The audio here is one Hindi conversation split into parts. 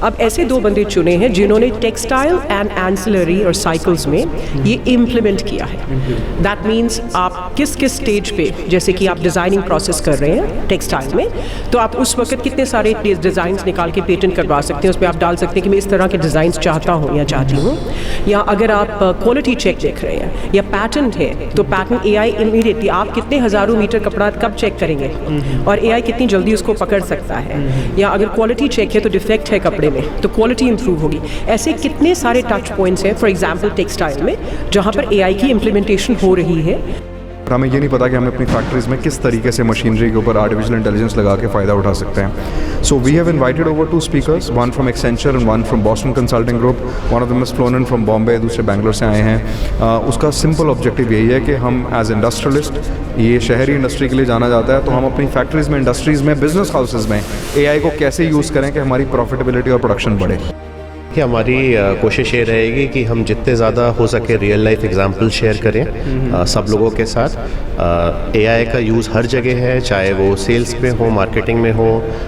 अब ऐसे दो बंदे चुने हैं जिन्होंने टेक्सटाइल एंड एंसिलरी और साइकिल्स में ये इम्प्लीमेंट किया है। दैट मीन्स आप किस किस स्टेज पे, जैसे कि आप डिज़ाइनिंग प्रोसेस कर रहे हैं टेक्सटाइल में, तो आप उस वक्त कितने सारे डिज़ाइंस निकाल के पेटेंट करवा सकते हैं। उसमें आप डाल सकते हैं कि मैं इस तरह के डिज़ाइंस चाहता हूँ या चाहती हूँ। या अगर आप क्वालिटी चेक देख रहे हैं या पैटर्न है, तो पैटर्न AI इमीडिएटली आप कितने हज़ारों मीटर कपड़ा कब चेक करेंगे और AI कितनी जल्दी उसको पकड़ सकता है। या अगर क्वालिटी चेक है तो डिफेक्ट है कपड़े में, तो क्वालिटी इंप्रूव होगी। ऐसे कितने सारे टच पॉइंट्स हैं फॉर एग्जांपल टेक्सटाइल में जहां पर AI की इम्प्लीमेंटेशन हो रही है। हमें ये नहीं पता कि हमें अपनी फैक्ट्रीज़ में किस तरीके से मशीनरी के ऊपर आर्टिफिशियल इंटेलिजेंस लगा के फ़ायदा उठा सकते हैं। So we have invited over 2 speakers, one from Accenture and one from Boston consulting group. One of them is flown in from Bombay, दूसरे बैंगलोर से आए हैं। उसका सिंपल ऑब्जेक्टिव यही है कि हम एज इंडस्ट्रियलिस्ट, ये शहरी इंडस्ट्री के लिए जाना जाता है, तो हम अपनी फैक्ट्रीज़ में, इंडस्ट्रीज़ में, बिजनेस हाउसेज़ में AI को कैसे यूज़ करें कि हमारी प्रॉफिटेबिलिटी और प्रोडक्शन बढ़े। कि हमारी कोशिश ये रहेगी कि हम जितने ज़्यादा हो सके रियल लाइफ एग्जांपल शेयर करें सब लोगों के साथ। AI का यूज़ हर जगह है, चाहे वो सेल्स में हो, मार्केटिंग में हो,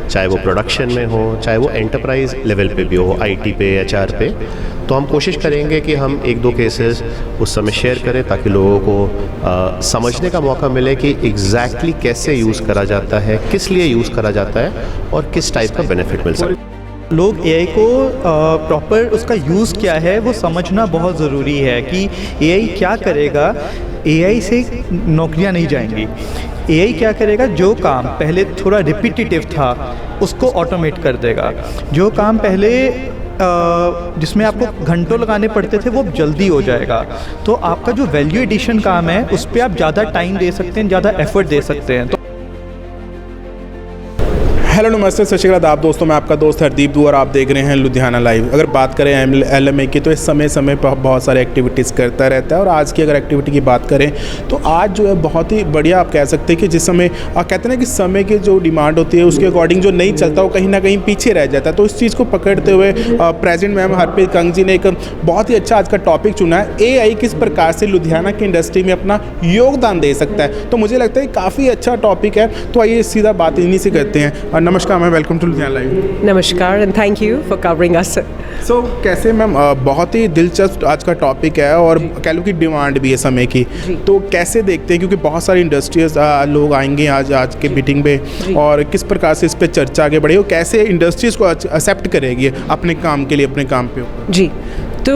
चाहे वो प्रोडक्शन में हो, चाहे वो एंटरप्राइज लेवल पे भी हो, IT पे, HR पे। तो हम कोशिश करेंगे कि हम 1-2 केसेस उस समय शेयर करें ताकि लोगों को समझने का मौका मिले कि एग्जैक्टली कैसे यूज़ करा जाता है, किस लिए यूज़ करा जाता है और किस टाइप का बेनिफिट मिल सकता है। लोग AI को प्रॉपर उसका यूज़ क्या है वो समझना बहुत ज़रूरी है कि AI क्या करेगा। AI से नौकरियां नहीं जाएंगी। AI क्या करेगा, जो काम पहले थोड़ा रिपीटिटिव था उसको ऑटोमेट कर देगा। जो काम पहले जिसमें आपको घंटों लगाने पड़ते थे वो जल्दी हो जाएगा। तो आपका जो वैल्यू एडिशन काम है उस पर आप ज़्यादा टाइम दे सकते हैं, ज़्यादा एफर्ट दे सकते हैं। हेलो नमस्ते, सत श्री अकाल आदाब दोस्तों, मैं आपका दोस्त हरदीप दूर, आप देख रहे हैं लुधियाना लाइव। अगर बात करें LMA की तो इस समय पर बहुत सारे एक्टिविटीज़ करता रहता है। और आज की अगर एक्टिविटी की बात करें तो आज जो है बहुत ही बढ़िया, आप कह सकते हैं कि जिस समय कहते हैं ना कि समय की जो डिमांड होती है उसके अकॉर्डिंग जो नहीं चलता वो कहीं ना कहीं पीछे रह जाता है। तो इस चीज़ को पकड़ते हुए प्रेजेंट मैम हरप्रीत कंग जी ने एक बहुत ही अच्छा आज का टॉपिक चुना है, AI किस प्रकार से लुधियाना की इंडस्ट्री में अपना योगदान दे सकता है। तो मुझे लगता है काफ़ी अच्छा टॉपिक है। तो आइए सीधा बात इन्हीं से करते हैं। नमस्कार ma'am, welcome to Ludhiana live. नमस्कार and thank you for covering us. So कैसे मैम, बहुत ही दिलचस्प आज का टॉपिक है और कह लो कि डिमांड भी है समय की। तो कैसे देखते हैं, क्योंकि बहुत सारी इंडस्ट्रीज लोग आएंगे आज के मीटिंग पे, और किस प्रकार से इस पर चर्चा आगे बढ़े और कैसे इंडस्ट्रीज को एक्सेप्ट करेगी अपने काम के लिए, अपने काम पे जी। तो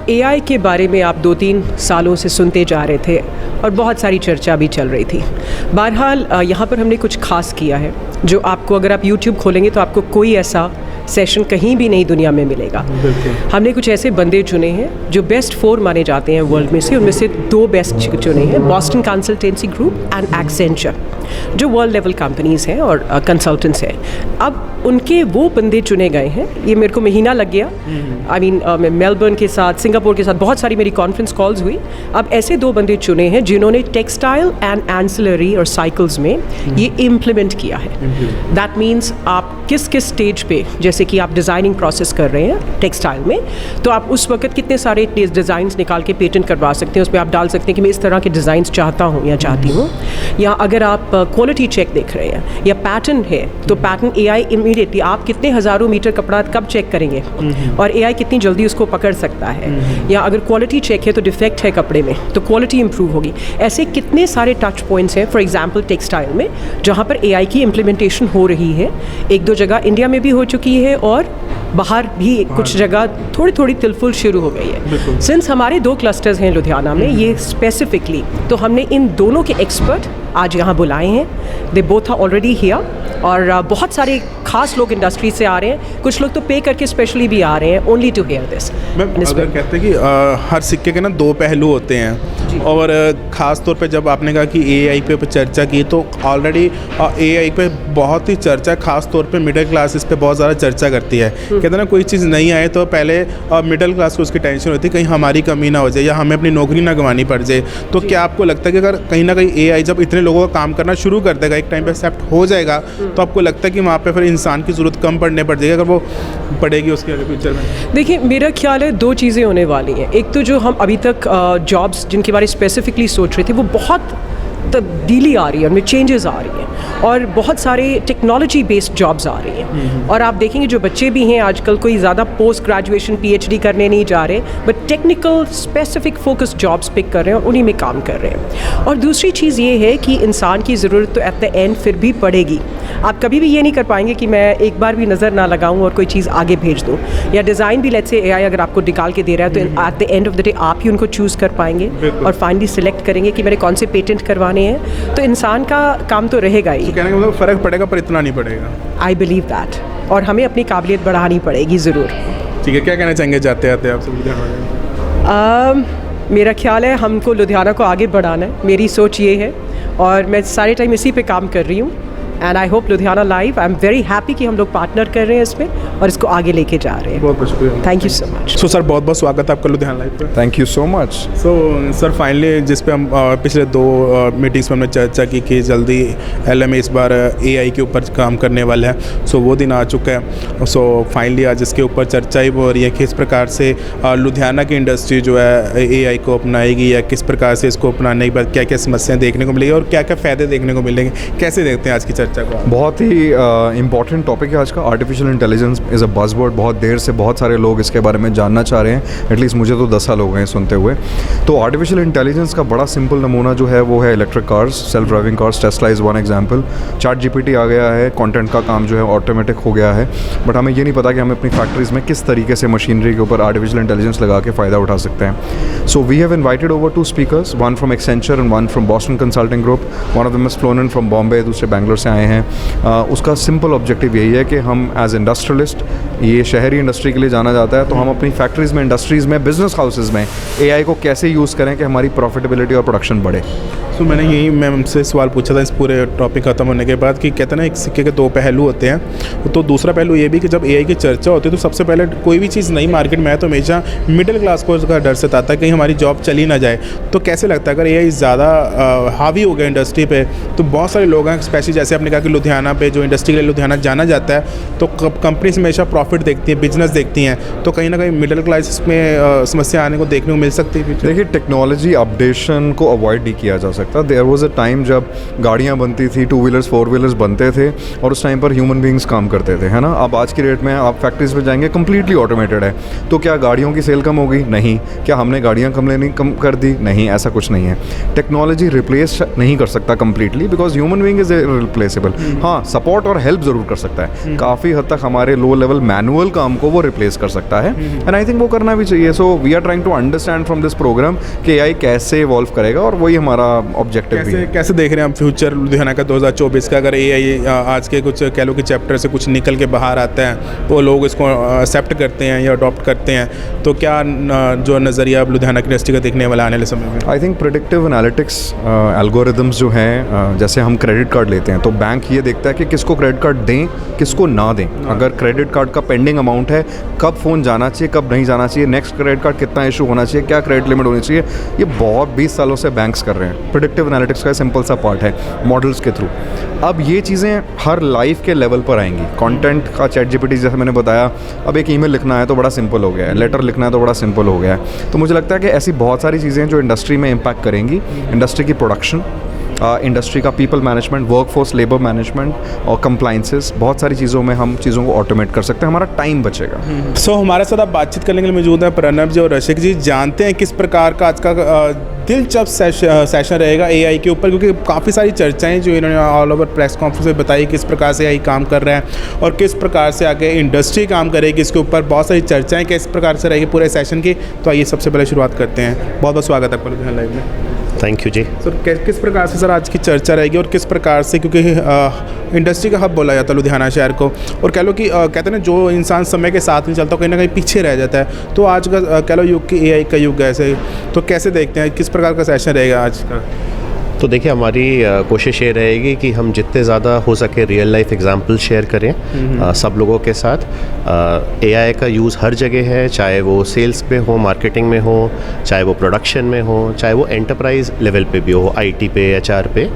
AI के बारे में आप 2-3 सालों से सुनते जा रहे थे और बहुत सारी चर्चा भी चल रही थी। बहरहाल यहाँ पर हमने कुछ खास किया है जो आपको, अगर आप YouTube खोलेंगे तो आपको कोई ऐसा सेशन कहीं भी नहीं दुनिया में मिलेगा। हमने कुछ ऐसे बंदे चुने हैं जो बेस्ट 4 माने जाते हैं वर्ल्ड में से। उनमें से 2 बेस्ट चुने हैं, Boston consultancy group and Accenture, जो वर्ल्ड लेवल कंपनीज़ हैं और कंसल्टेंट्स हैं। अब उनके वो बंदे चुने गए हैं। ये मेरे को महीना लग गया। मैं मेलबर्न के साथ, सिंगापुर के साथ बहुत सारी मेरी कॉन्फ्रेंस कॉल्स हुई। अब ऐसे 2 बंदे चुने हैं जिन्होंने टेक्सटाइल एंड एंसिलरी और साइकिल्स में ये इम्प्लीमेंट किया है। दैट मीन्स आप किस किस स्टेज पे, जैसे कि आप डिज़ाइनिंग प्रोसेस कर रहे हैं टेक्सटाइल में, तो आप उस वक्त कितने सारे डिज़ाइंस निकाल के पेटेंट करवा सकते हैं। उसमें आप डाल सकते हैं कि मैं इस तरह के डिज़ाइंस चाहता हूँ या चाहती हूँ। या अगर आप क्वालिटी चेक देख रहे हैं या पैटर्न है, तो पैटर्न AI इमीडिएटली आप कितने हज़ारों मीटर कपड़ा कब चेक करेंगे और AI कितनी जल्दी उसको पकड़ सकता है। या अगर क्वालिटी चेक है तो डिफेक्ट है कपड़े में, तो क्वालिटी इंप्रूव होगी। ऐसे कितने सारे टच पॉइंट्स हैं फॉर एग्जांपल टेक्सटाइल में जहाँ पर AI की इम्प्लीमेंटेशन हो रही है। 1-2 जगह इंडिया में भी हो चुकी है और बाहर भी कुछ जगह थोड़ी थोड़ी तिलफुल शुरू हो गई है। सिंस हमारे 2 क्लस्टर्स हैं लुधियाना में ये स्पेसिफिकली, तो हमने इन दोनों के एक्सपर्ट आज यहाँ बुलाए हैं। They both are already here और बहुत सारे खास लोग इंडस्ट्री से आ रहे हैं। कुछ लोग तो पे करके स्पेशली भी आ रहे हैं ओनली टू हियर दिस। अगर कहते हैं कि हर सिक्के के ना 2 पहलू होते हैं, और ख़ास तौर पे जब आपने कहा कि AI पे चर्चा की, तो ऑलरेडी AI पे बहुत ही चर्चा, ख़ास तौर पे मिडिल क्लास इस पे बहुत ज़्यादा चर्चा करती है। कहते हैं ना, कोई चीज़ नहीं आए तो पहले मिडिल क्लास को उसकी टेंशन होती है कहीं हमारी कमी ना हो जाए या हमें अपनी नौकरी ना गंवानी पड़ जाए। तो क्या आपको लगता है कि अगर कहीं ना कहीं AI जब इतने लोगों का काम करना शुरू कर देगा, एक टाइम पे एक्सेप्ट हो जाएगा, तो आपको लगता है कि वहाँ पे फिर इंसान की ज़रूरत कम पड़ने पड़ जाएगी, अगर वो पड़ेगी उसके आगे फ्यूचर में? देखिए, मेरा ख्याल है 2 चीज़ें होने वाली हैं। एक तो जो हम अभी तक जॉब्स जिनके बारे में स्पेसिफिकली सोच रहे थे वो बहुत तब्दीली आ रही है, उनमें चेंजेस आ रही हैं। और बहुत सारे टेक्नोलॉजी बेस्ड जॉब्स आ रही हैं। और आप देखेंगे जो बच्चे भी हैं आजकल कोई ज़्यादा पोस्ट ग्रेजुएशन PhD करने नहीं जा रहे, but technical specific focus jobs pick कर रहे हैं और उन्हीं में काम कर रहे हैं। और दूसरी चीज़ ये है कि इंसान की ज़रूरत तो एट द एंड फिर भी पड़ेगी। आप कभी भी ये नहीं कर पाएंगे कि मैं एक बार भी नज़र ना लगाऊं और कोई चीज़ आगे भेज दूं, या डिज़ाइन भी लेट्स से AI अगर आपको निकाल के दे रहा है तो at the end of the day आप ही उनको चूज़ कर पाएंगे और फाइनली सिलेक्ट करेंगे कि मैंने कौन से पेटेंट करवाने हैं। तो इंसान का काम तो रहेगा ही। कहने का मतलब फ़र्क पड़ेगा पर इतना नहीं पड़ेगा। आई बिलीव दैट, और हमें अपनी काबिलियत बढ़ानी पड़ेगी ज़रूर। ठीक है, क्या कहना चाहेंगे जाते आते आप सब? मेरा ख्याल है हमको लुधियाना को आगे बढ़ाना है, मेरी सोच ये है और मैं सारे टाइम इसी पे काम कर रही हूँ। And I hope Ludhiana live, I am very happy कि हम लोग पार्टनर कर रहे हैं इसमें और इसको आगे लेके जा रहे हैं। बहुत बहुत शुक्रिया। Thank you so much. So sir बहुत बहुत स्वागत है आपका लुधियाना लाइव पे। Thank you so much. So sir finally जिस पे हम पिछले 2 मीटिंग्स में हमने चर्चा की कि जल्दी LMA इस बार AI के ऊपर काम करने वाला है। सो वो दिन आ चुका है। सो फाइनली आज इसके ऊपर चर्चा ही हो रही है कि किस प्रकार से लुधियाना की इंडस्ट्री जो है AI को अपनाएगी या किस प्रकार से इसको अपनाने के बाद क्या क्या समस्याएं देखने को मिलेगी और क्या क्या फ़ायदे देखने को मिलेंगे। कैसे देखते हैं आज की चर्चा को? बहुत ही इम्पॉर्टेंट टॉपिक है आज का। Artificial intelligence is a buzzword. बहुत देर से बहुत सारे लोग इसके बारे में जानना चाह रहे हैं। एटलीस्ट मुझे तो 10 साल हो गए हैं सुनते हुए। तो आर्टिफिशियल इंटेलिजेंस का बड़ा सिंपल नमूना जो है वो है electric cars, self driving cars. Tesla is one example. ChatGPT आ गया है, कंटेंट का काम जो है ऑटोमेटिक हो गया है। बट हमें ये नहीं पता कि हम अपनी फैक्ट्रीज़ में किस तरीके से मशीनरी के ऊपर आर्टिफिशियल इंटेलिजेंस लगा के फ़ायदा उठा सकते हैं। So we have invited over 2 speakers, one from Accenture and one from Boston consulting group. One of them is flown in from Bombay, दूसरे बैंगलोर से आए हैं। उसका सिंपल ऑब्जेक्टिव यही है कि हम एज इंडस्ट्रियलिस्ट, ये शहरी इंडस्ट्री के लिए जाना जाता है, तो हम अपनी फैक्ट्रीज़ में, इंडस्ट्रीज़ में, बिजनेस हाउसेज़ में AI को कैसे यूज़ करें कि हमारी प्रॉफिटेबिलिटी और प्रोडक्शन बढ़े। सो मैंने यही मैमसे सवाल पूछा था इस पूरे टॉपिक ख़त्म होने के बाद कि कहते हैं ना एक सिक्के के 2 पहलू होते हैं। तो दूसरा पहलू ये भी कि जब AI की चर्चा होती है तो सबसे पहले कोई भी चीज़ नई मार्केट में आए तो हमेशा मिडिल क्लास को उसका डर सताता है कहीं हमारी जॉब चली ना जाए। तो कैसे लगता है अगर AI ज़्यादा हावी हो गया इंडस्ट्री पे तो बहुत सारे लोग हैं, स्पेशली जैसे आपने कहा कि लुधियाना पे जो इंडस्ट्री के लिए लुधियाना जाना जाता है तो कंपनीज हमेशा प्रॉफिट देखती है, बिजनेस देखती हैं, तो कहीं ना कहीं मिडिल क्लास में समस्या आने को देखने को मिल सकती है। देखिए, टेक्नोलॉजी अपडेशन को अवॉइड नहीं किया जा सकता। देयर वाज अ टाइम जब गाड़ियाँ बनती थी, 2 व्हीलर्स 4 व्हीलर्स बनते थे और उस टाइम पर ह्यूमन बींग्स काम करते थे, है ना। अब आज की डेट में आप फैक्ट्रीज में जाएंगे, कम्प्लीटली ऑटोमेटेड है। तो क्या गाड़ियों की सेल कम होगी? नहीं। क्या हमने गाड़ियाँ कम कर दी? नहीं, ऐसा कुछ नहीं है। टेक्नोलॉजी रिप्लेस नहीं कर सकता completely, because human being is replaceable. हाँ, सपोर्ट और हेल्प ज़रूर कर सकता है। काफ़ी हद तक हमारे लो लेवल मैनुअल काम को वो रिप्लेस कर सकता है, एंड आई थिंक वो करना भी चाहिए। So we are trying to understand from this program कि AI कैसे इवॉल्व करेगा, और वही हमारा ऑब्जेक्टिव भी है। कैसे देख रहे हैं हम फ्यूचर लुधियाना का 2024 का? अगर AI आज के कुछ कह लो कि चैप्टर से कुछ निकल के बाहर आता है तो लोग इसको एक्सेप्ट करते हैं या अडॉप्ट करते हैं, तो क्या जो नज़रिया अब लुधियाना की इंडस्ट्री का देखने वाला आने वाले समय में? I think predictive analytics algorithms जो हैं, जैसे हम क्रेडिट कार्ड लेते हैं तो बैंक ये देखता है कि किसको क्रेडिट कार्ड दें, किसको ना दें। अगर क्रेडिट कार्ड का पेंडिंग अमाउंट है, कब फ़ोन जाना चाहिए, कब नहीं जाना चाहिए, नेक्स्ट क्रेडिट कार्ड कितना इशू होना चाहिए, क्या क्रेडिट लिमिट होनी चाहिए, ये बहुत 20 सालों से बैंक्स कर रहे हैं। प्रेडिक्टिव एनालिटिक्स का सिंपल सा पार्ट है मॉडल्स के थ्रू। अब ये चीज़ें हर लाइफ के लेवल पर आएंगी। कंटेंट का ChatGPT जैसे मैंने बताया, अब एक ईमेल लिखना है तो बड़ा सिंपल हो गया है, लेटर लिखना है तो बड़ा सिंपल हो गया है। तो मुझे लगता है कि ऐसी बहुत सारी चीज़ें जो इंडस्ट्री में इम्पैक्ट करेंगी, इंडस्ट्री की प्रोडक्शन, इंडस्ट्री का people management, workforce labour management और कंप्लाइंसेस, बहुत सारी चीज़ों में हम चीज़ों को ऑटोमेट कर सकते हैं, हमारा टाइम बचेगा। सो हमारे साथ आप बातचीत करने के लिए मौजूद हैं प्रणब जी और रशिक जी। जानते हैं किस प्रकार का आज का दिलचस्प सेशन रहेगा AI के ऊपर, क्योंकि काफ़ी सारी चर्चाएं जो इन्होंने ऑल ओवर प्रेस कॉन्फ्रेंस में बताई किस प्रकार से AI काम कर रहा है और किस प्रकार से आगे इंडस्ट्री काम करेगी, इसके ऊपर बहुत सारी चर्चाएं किस प्रकार से रहेगी पूरे सेशन की। तो आइए सबसे पहले शुरुआत करते हैं। बहुत बहुत स्वागत है आपका लुधियाना लाइव में। Thank you ji. सर किस प्रकार से सर आज की चर्चा रहेगी और किस प्रकार से, क्योंकि इंडस्ट्री का हब बोला जाता है लुधियाना शहर को, और कह लो कि कहते हैं ना जो इंसान समय के साथ नहीं चलता कहीं ना कहीं पीछे रह जाता है। तो आज का कह लो युग की AI का युग है ऐसे, तो कैसे देखते हैं किस प्रकार का सेशन रहेगा आज का? तो देखिए, हमारी कोशिश ये रहेगी कि हम जितने ज़्यादा हो सके रियल लाइफ एग्जांपल शेयर करें सब लोगों के साथ। AI का यूज़ हर जगह है, चाहे वो सेल्स में हो, मार्केटिंग में हो, चाहे वो प्रोडक्शन में हो, चाहे वो एंटरप्राइज लेवल पे भी हो, IT पे, HR पे।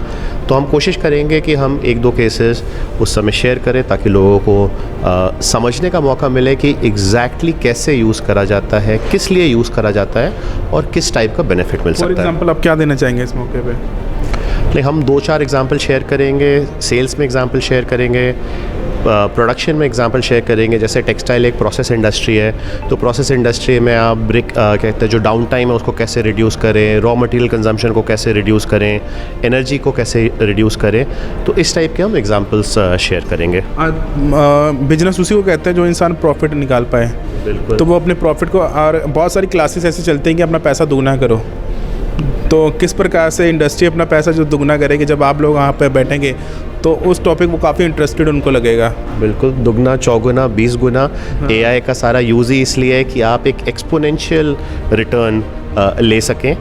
तो हम कोशिश करेंगे कि हम 1-2 केसेस उस समय शेयर करें ताकि लोगों को समझने का मौका मिले कि एग्जैक्टली कैसे यूज़ करा जाता है, किस लिए यूज़ करा जाता है और किस टाइप का बेनिफिट मिल सकता है। फॉर एग्जांपल आप क्या देना चाहेंगे इस मौके पे? नहीं, हम 2-4 एग्जांपल शेयर करेंगे, सेल्स में एग्जांपल शेयर करेंगे, प्रोडक्शन में एग्जांपल शेयर करेंगे। जैसे टेक्सटाइल एक प्रोसेस इंडस्ट्री है, तो प्रोसेस इंडस्ट्री में आप कहते हैं जो डाउन टाइम है उसको कैसे रिड्यूस करें, रॉ मटेरियल कंजम्पशन को कैसे रिड्यूस करें, एनर्जी को कैसे रिड्यूस करें, तो इस टाइप के हम एग्जांपल्स शेयर करेंगे। बिजनेस उसी को कहते हैं जो इंसान प्रॉफिट निकाल पाए। बिल्कुल। तो वो अपने प्रॉफिट को, और बहुत सारी क्लासेस ऐसे चलते हैं कि अपना पैसा दुगना करो। तो किस प्रकार से इंडस्ट्री अपना पैसा जो दुगना करेगी, जब आप लोग वहाँ पे बैठेंगे तो उस टॉपिक वो काफ़ी इंटरेस्टेड उनको लगेगा। बिल्कुल, दुगना, चौगुना, 20 गुना। एआई का सारा यूज़ ही इसलिए है कि आप एक एक्सपोनेंशियल रिटर्न ले सकें।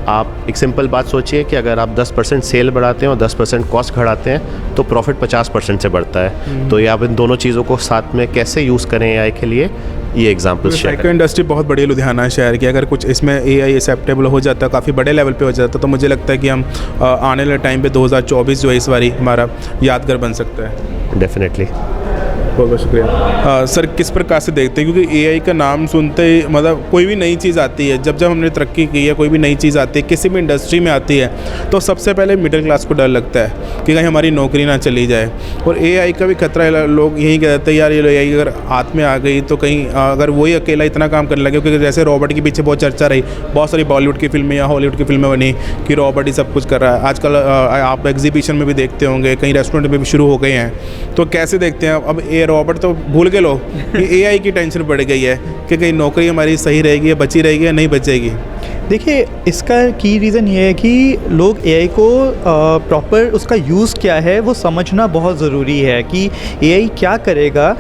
आप एक सिंपल बात सोचिए कि अगर आप 10% सेल बढ़ाते हैं और 10% कॉस्ट घटाते हैं तो प्रॉफिट 50% से बढ़ता है। तो ये आप इन दोनों चीज़ों को साथ में कैसे यूज़ करें एआई के लिए, ये एग्जाम्पल्स शेयर साइकिल इंडस्ट्री बहुत बड़ी है लुधियाना शहर की। अगर कुछ इसमें एआई एक्सेप्टेबल हो जाता है, काफ़ी बड़े लेवल पे हो जाता है, तो मुझे लगता है कि हम आने वाले टाइम पे 2024 जो है इस बारी हमारा यादगार बन सकता है। डेफिनेटली। बहुत बहुत शुक्रिया। सर, किस प्रकार से देखते हैं, क्योंकि एआई का नाम सुनते ही मतलब कोई भी नई चीज़ आती है, जब हमने तरक्की की है, कोई भी नई चीज़ आती है, किसी भी इंडस्ट्री में आती है, तो सबसे पहले मिडिल क्लास को डर लगता है कि कहीं हमारी नौकरी ना चली जाए। और एआई का भी खतरा है, लोग यही कहते हैं यार ये एआई अगर हाथ में आ गई तो कहीं अगर वही अकेला इतना काम करने लगे, क्योंकि जैसे रॉबर्ट के पीछे बहुत चर्चा रही, बहुत सारी बॉलीवुड की फिल्में या हॉलीवुड की फिल्में बनी कि रॉबर्ट ही सब कुछ कर रहा है। आजकल आप एग्जीबिशन में भी देखते होंगे, कहीं रेस्टोरेंट में भी शुरू हो गए हैं। तो कैसे देखते हैं अब ये रॉबर्ट तो भूल के लो कि एआई की टेंशन बढ़ गई है कि कहीं नौकरी हमारी सही रहेगी या बची रहेगी या नहीं बचेगी। देखिए, इसका की रीज़न ये है कि लोग एआई को प्रॉपर उसका यूज़ क्या है वो समझना बहुत ज़रूरी है कि एआई क्या करेगा।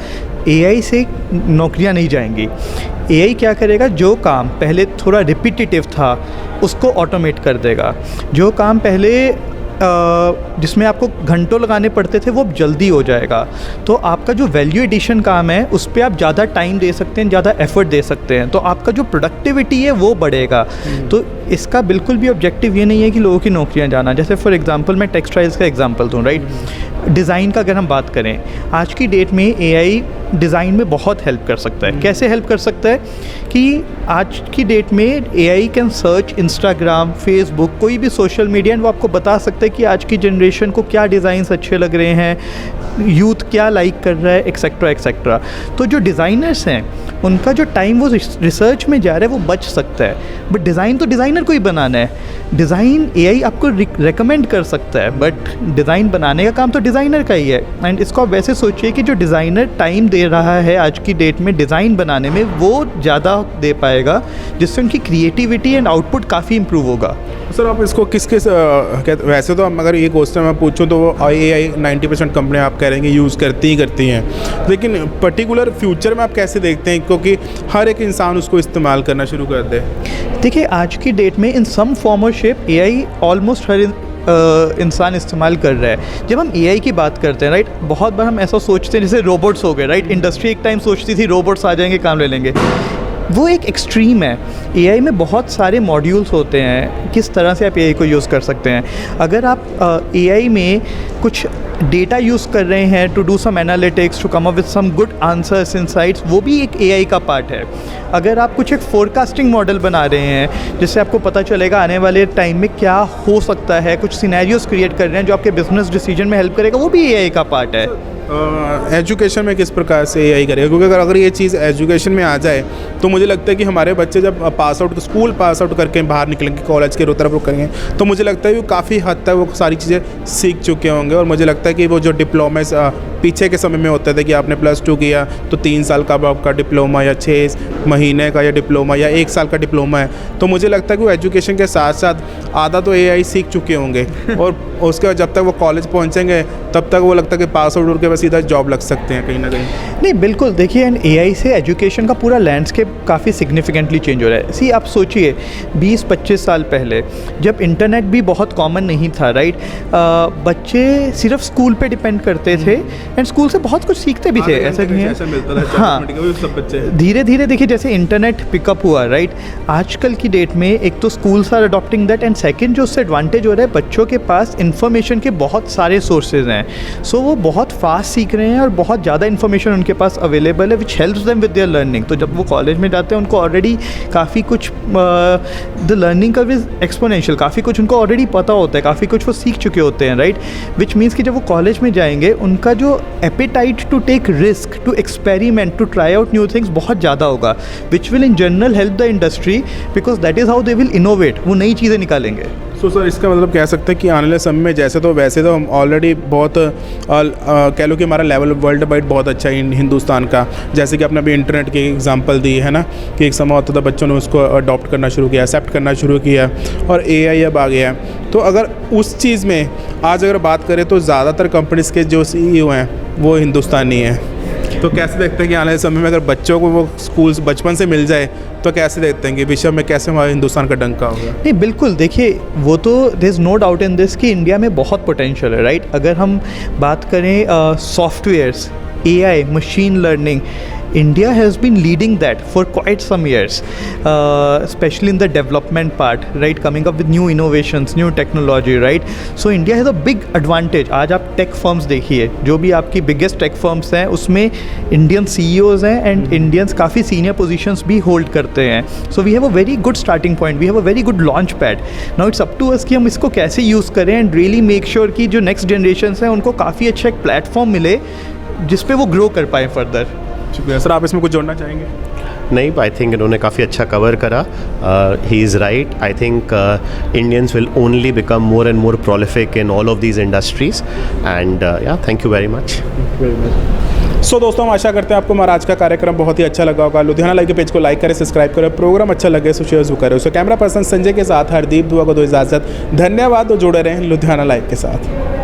एआई से नौकरियां नहीं जाएंगी। एआई क्या करेगा, जो काम पहले थोड़ा रिपीटिटिव था उसको ऑटोमेट कर देगा। जो काम पहले जिसमें आपको घंटों लगाने पड़ते थे वो अब जल्दी हो जाएगा। तो आपका जो वैल्यू एडिशन काम है उस पर आप ज़्यादा टाइम दे सकते हैं, ज़्यादा एफर्ट दे सकते हैं, तो आपका जो प्रोडक्टिविटी है वो बढ़ेगा। तो इसका बिल्कुल भी ऑब्जेक्टिव ये नहीं है कि लोगों की नौकरियां जाना। जैसे फॉर एग्जांपल मैं टेक्सटाइल्स का एग्जांपल दूँ, राइट। डिज़ाइन का अगर हम बात करें, आज की डेट में एआई डिज़ाइन में बहुत हेल्प कर सकता है। कैसे हेल्प कर सकता है कि आज की डेट में AI can search Instagram, Facebook, कोई भी सोशल मीडिया, एंड वो आपको बता सकता है कि आज की जनरेशन को क्या डिज़ाइंस अच्छे लग रहे हैं, यूथ क्या लाइक कर रहा है, एक्सेट्रा एक्सेट्रा। तो जो डिज़ाइनर्स हैं उनका जो टाइम वो रिसर्च में जा रहा है वो बच सकता है। बट डिज़ाइन तो डिज़ाइनर को ही बनाना है। डिज़ाइन एआई आपको रेकमेंड कर सकता है, बट डिज़ाइन बनाने का काम तो डिज़ाइनर का ही है। एंड इसको आप वैसे सोचिए कि जो डिज़ाइनर टाइम दे रहा है आज की डेट में डिज़ाइन बनाने में, वो ज़्यादा दे पाएगा, जिससे उनकी क्रिएटिविटी एंड आउटपुट काफ़ी इंप्रूव होगा। सर, आप इसको किस वैसे तो अगर ये क्वेश्चन मैं पूछूं तो वो एआई 90% कंपनियां आप करेंगे यूज़ करती हैं, लेकिन पर्टिकुलर फ्यूचर में आप कैसे देखते हैं, क्योंकि हर एक इंसान उसको इस्तेमाल करना शुरू कर दे। देखिए, आज की डेट में इन सम फॉर्म और शेप एआई ऑलमोस्ट हर इंसान इस्तेमाल कर रहा है। जब हम एआई की बात करते हैं, राइट, बहुत बार हम ऐसा सोचते हैं जैसे रोबोट्स हो गए, राइट। इंडस्ट्री एक टाइम सोचती थी रोबोट्स आ जाएंगे, काम ले लेंगे। वो एक एक्सट्रीम है। एआई में बहुत सारे मॉड्यूल्स होते हैं, किस तरह से आप एआई को यूज़ कर सकते हैं। अगर आप एआई में कुछ डेटा यूज़ कर रहे हैं to do some analytics, to come up with some good answers, insights, वो भी एक एआई का पार्ट है। अगर आप कुछ एक फोरकास्टिंग मॉडल बना रहे हैं जिससे आपको पता चलेगा आने वाले टाइम में क्या हो सकता है, कुछ सिनेरियोज क्रिएट कर रहे हैं जो आपके बिजनेस डिसीजन में हेल्प करेगा, वो भी एआई का पार्ट है। एजुकेशन में किस प्रकार से एआई करेगा, क्योंकि अगर ये चीज़ एजुकेशन में आ जाए तो मुझे लगता है कि हमारे बच्चे जब स्कूल पास आउट करके बाहर निकलेंगे, कॉलेज के तरफ रुक करेंगे, तो मुझे लगता है वो काफ़ी हद तक वो सारी चीज़ें सीख चुके होंगे। और मुझे लगता है कि वो जो डिप्लोमा पीछे के समय में होता था कि आपने +2 किया तो 3 साल का आपका डिप्लोमा या 6 महीने का या डिप्लोमा या 1 साल का डिप्लोमा है, तो मुझे लगता है कि वो एजुकेशन के साथ साथ आधा तो एआई सीख चुके होंगे। और उसके बाद जब तक वो कॉलेज पहुँचेंगे तब तक वो लगता है कि पास आउट होकर बस सीधा जॉब लग सकते हैं कहीं ना कहीं। नहीं, बिल्कुल। देखिए, एंड एआई से एजुकेशन का पूरा लैंडस्केप काफ़ी सिग्निफिकेंटली चेंज हो रहा है। आप सोचिए 20-25 साल पहले जब इंटरनेट भी बहुत कॉमन नहीं था, राइट, बच्चे सिर्फ स्कूल पे डिपेंड करते थे एंड स्कूल से बहुत कुछ सीखते भी थे, ऐसा नहीं है। हाँ, सब बच्चे धीरे धीरे देखिए जैसे इंटरनेट पिकअप हुआ, राइट, आजकल की डेट में एक तो schools are adopting that, and second जो उससे एडवांटेज हो रहा है, बच्चों के पास इन्फॉर्मेशन के बहुत सारे सोर्सेज हैं, सो वो बहुत फास्ट सीख रहे हैं और बहुत ज़्यादा इन्फॉर्मेशन उनके पास अवेलेबल है, which helps them with their learning. तो जब वो कॉलेज में जाते हैं उनको ऑलरेडी काफ़ी कुछ the learning curve is exponential, काफ़ी कुछ उनको ऑलरेडी पता होता है, काफ़ी कुछ वो सीख चुके होते हैं, राइट, विच मीन्स कि जब वो कॉलेज में जाएंगे उनका जो appetite to take risk, to experiment, to try out new things बहुत ज़्यादा होगा, which will in general help the industry, because that is how they will innovate, वो नई चीज़ें निकालेंगे। सो सर इसका मतलब कह सकते हैं कि आने वाले समय में जैसे तो वैसे तो हम ऑलरेडी बहुत कह लो कि हमारा लेवल वर्ल्ड वाइड बहुत अच्छा है हिंदुस्तान का, जैसे कि आपने अभी इंटरनेट की एग्जांपल दी है ना, कि एक समय होता था बच्चों ने उसको अडॉप्ट करना शुरू किया, एक्सेप्ट करना शुरू किया, और AI अब आ गया है। तो अगर उस चीज़ में आज अगर बात करें तो ज़्यादातर कंपनीज़ के जो CEO हैं वो हिंदुस्तानी हैं, तो कैसे देखते हैं कि आने वाले समय में अगर बच्चों को वो स्कूल्स बचपन से मिल जाए तो कैसे देखते हैं कि विश्व में कैसे हमारे हिंदुस्तान का डंका होगा? नहीं, बिल्कुल, देखिए वो तो there is no doubt in this कि इंडिया में बहुत पोटेंशियल है, राइट। अगर हम बात करें softwares, AI, machine learning, India has been leading that for quite some years, especially in the development part, right, coming up with new innovations, new technology, right. So India has a big advantage. आज आप tech firms देखिए, जो भी आपकी biggest tech firms हैं उसमें Indian CEOs हैं and Indians काफ़ी senior positions भी hold करते हैं. So we have a very good starting point, we have a very good launch pad. Now it's up to us कि हम इसको कैसे use करें and really make sure कि जो next generations हैं उनको काफ़ी अच्छा एक platform मिले जिस पे वो grow कर पाएँ further. शुक्रिया सर, आप इसमें कुछ जोड़ना चाहेंगे? नहीं, आई थिंक इन्होंने काफ़ी अच्छा कवर करा। He is right. I think Indians will only become more and more prolific in all of these industries and या थैंक यू वेरी मच। सो दोस्तों, हम आशा करते हैं आपको हमारा आज का कार्यक्रम बहुत ही अच्छा लगा होगा। लुधियाना लाइव के पेज को लाइक करें, सब्सक्राइब करें, प्रोग्राम अच्छा लगे तो शेयर करें। सो कैमरा पर्सन संजय के साथ हरदीप दुआ को दो इजाज़त। धन्यवाद, तो जुड़े रहें लुधियाना लाइव के साथ।